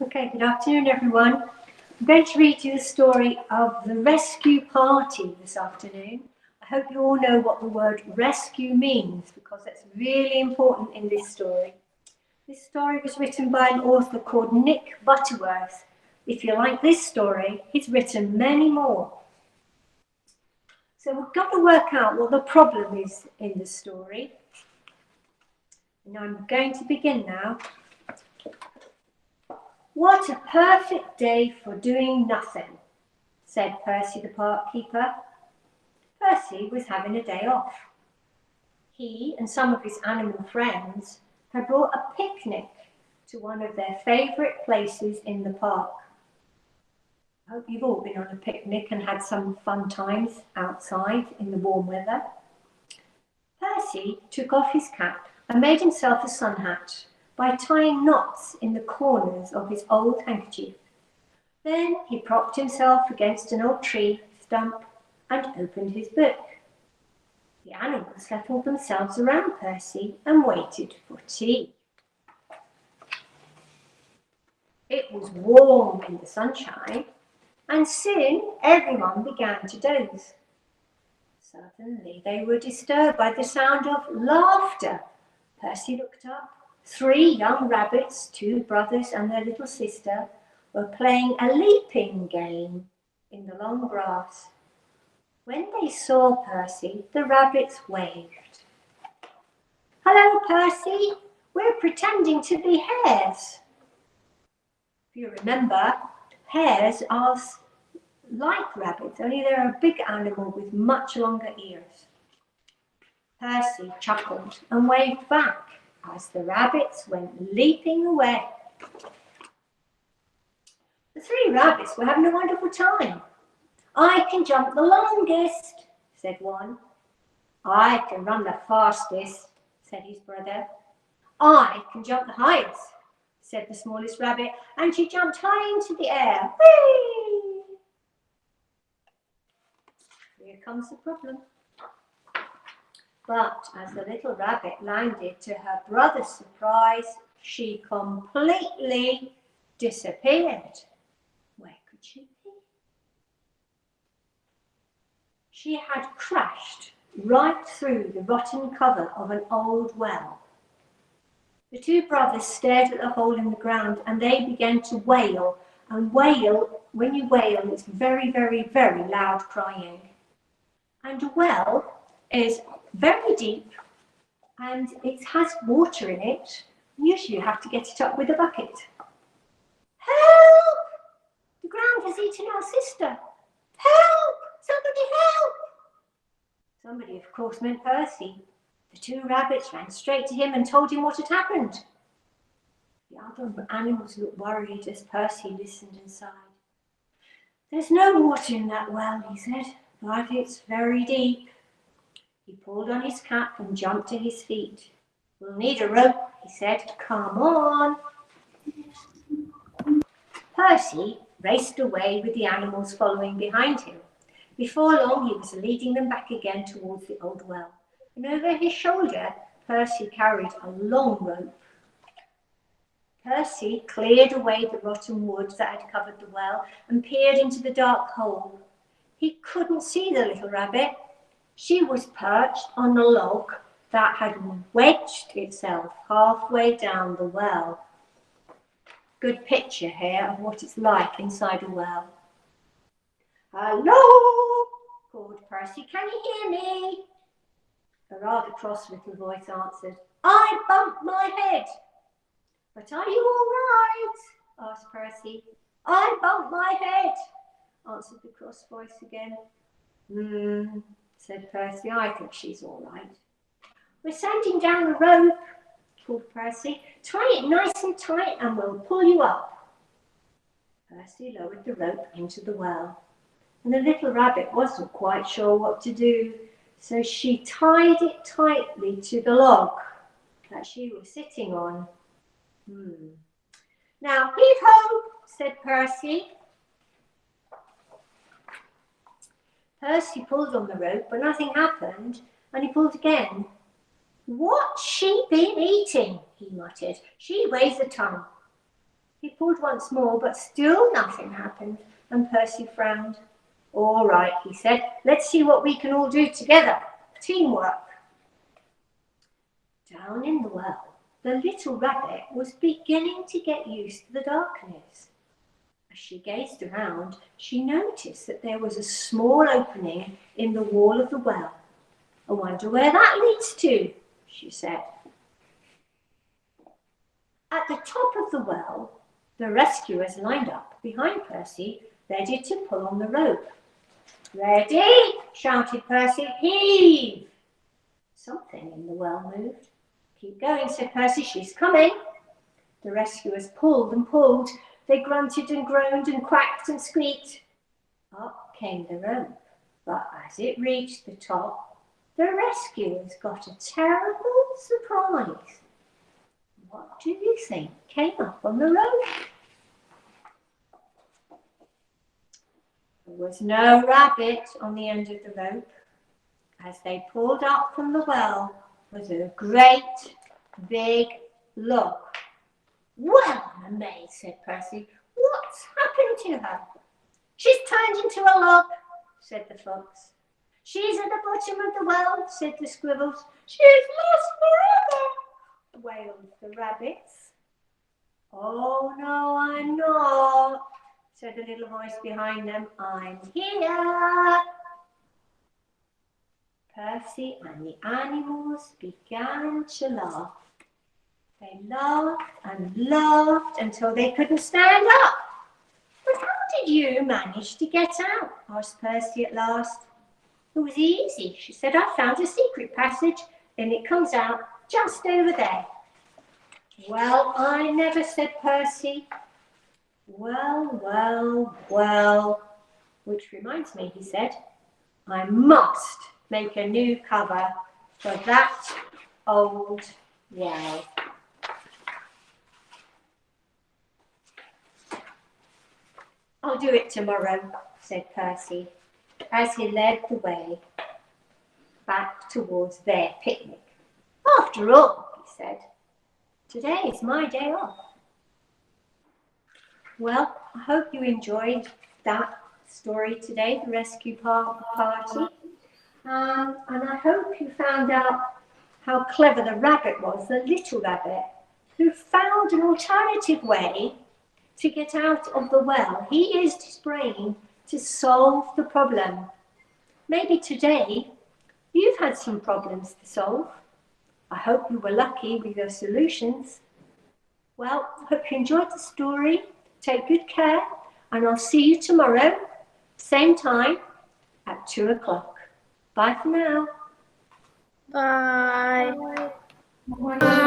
Okay, good afternoon everyone. I'm going to read you the story of the rescue party this afternoon. I hope you all know what the word rescue means because that's really important in this story. This story was written by an author called Nick Butterworth. If you like this story, he's written many more. So we've got to work out what the problem is in the story. And I'm going to begin now. What a perfect day for doing nothing, said Percy the park keeper. Percy was having a day off. He and some of his animal friends had brought a picnic to one of their favourite places in the park. I hope you've all been on a picnic and had some fun times outside in the warm weather. Percy took off his cap and made himself a sun hat by tying knots in the corners of his old handkerchief. Then he propped himself against an old tree stump and opened his book. The animals settled themselves around Percy and waited for tea. It was warm in the sunshine, and soon everyone began to doze. Suddenly they were disturbed by the sound of laughter. Percy looked up. 3 young rabbits, 2 brothers and their little sister, were playing a leaping game in the long grass. When they saw Percy, the rabbits waved. "Hello, Percy, we're pretending to be hares." If you remember, hares are like rabbits, only they're a big animal with much longer ears. Percy chuckled and waved back as the rabbits went leaping away. The 3 rabbits were having a wonderful time. "I can jump the longest," said one. "I can run the fastest," said his brother. "I can jump the highest," said the smallest rabbit, and she jumped high into the air. Whee! Here comes the problem. But as the little rabbit landed, to her brother's surprise, she completely disappeared. Where could she be? She had crashed right through the rotten cover of an old well. The 2 brothers stared at the hole in the ground and they began to wail. And when you wail, it's very, very, very loud crying. And a well is very deep and it has water in it. Usually you have to get it up with a bucket. "Help! The ground has eaten our sister. Help! Somebody help!" Somebody, of course, meant Percy. The 2 rabbits ran straight to him and told him what had happened. The other animals looked worried as Percy listened and sighed. "There's no water in that well," he said, "but it's very deep." He pulled on his cap and jumped to his feet. "We'll need a rope," he said. "Come on." Percy raced away with the animals following behind him. Before long, he was leading them back again towards the old well. And over his shoulder, Percy carried a long rope. Percy cleared away the rotten wood that had covered the well and peered into the dark hole. He couldn't see the little rabbit. She was perched on a log that had wedged itself halfway down the well. Good picture here of what it's like inside a well. "Hello," called Percy. "Can you hear me?" A rather cross little voice answered. "I bumped my head." "But are you all right?" asked Percy. "I bumped my head," answered the cross voice again. Said Percy. "I think she's all right." "We're sending down a rope," called Percy. "Tie it nice and tight and we'll pull you up." Percy lowered the rope into the well, and the little rabbit wasn't quite sure what to do, so she tied it tightly to the log that she was sitting on. "Now heave ho," said Percy. Percy pulled on the rope, but nothing happened, and he pulled again. "What's she been eating?" he muttered. "She weighs a ton." He pulled once more, but still nothing happened, and Percy frowned. "All right," he said, "let's see what we can all do together. Teamwork." Down in the well, the little rabbit was beginning to get used to the darkness. As she gazed around, she noticed that there was a small opening in the wall of the well. "I wonder where that leads to," she said. At the top of the well, the rescuers lined up behind Percy, ready to pull on the rope. "Ready?" shouted Percy. "Heave!" Something in the well moved. "Keep going," said Percy. "She's coming." The rescuers pulled and pulled. They grunted and groaned and quacked and squeaked. Up came the rope, but as it reached the top, the rescuers got a terrible surprise. What do you think came up on the rope? There was no rabbit on the end of the rope. As they pulled up from the well was a great big log. "Well, I'm amazed," said Percy. "What's happened to her?" "She's turned into a log," said the fox. "She's at the bottom of the well," said the squirrels. "She's lost forever," wailed the rabbits. "Oh, no, I'm not," said a little voice behind them. "I'm here." Percy and the animals began to laugh. They laughed and laughed until they couldn't stand up. "But how did you manage to get out?" asked Percy at last. "It was easy," she said. "I found a secret passage and it comes out just over there." "Well, I never," said Percy. "Well, well, well. Which reminds me," he said, "I must make a new cover for that old well." "I'll do it tomorrow," said Percy, as he led the way back towards their picnic. "After all," he said, "today is my day off." Well, I hope you enjoyed that story today, the rescue party. And I hope you found out how clever the rabbit was, the little rabbit, who found an alternative way to get out of the well. He used his brain to solve the problem. Maybe today you've had some problems to solve. I hope you were lucky with your solutions. Well, I hope you enjoyed the story. Take good care, and I'll see you tomorrow, same time, at 2 o'clock. Bye for now. Bye. Bye.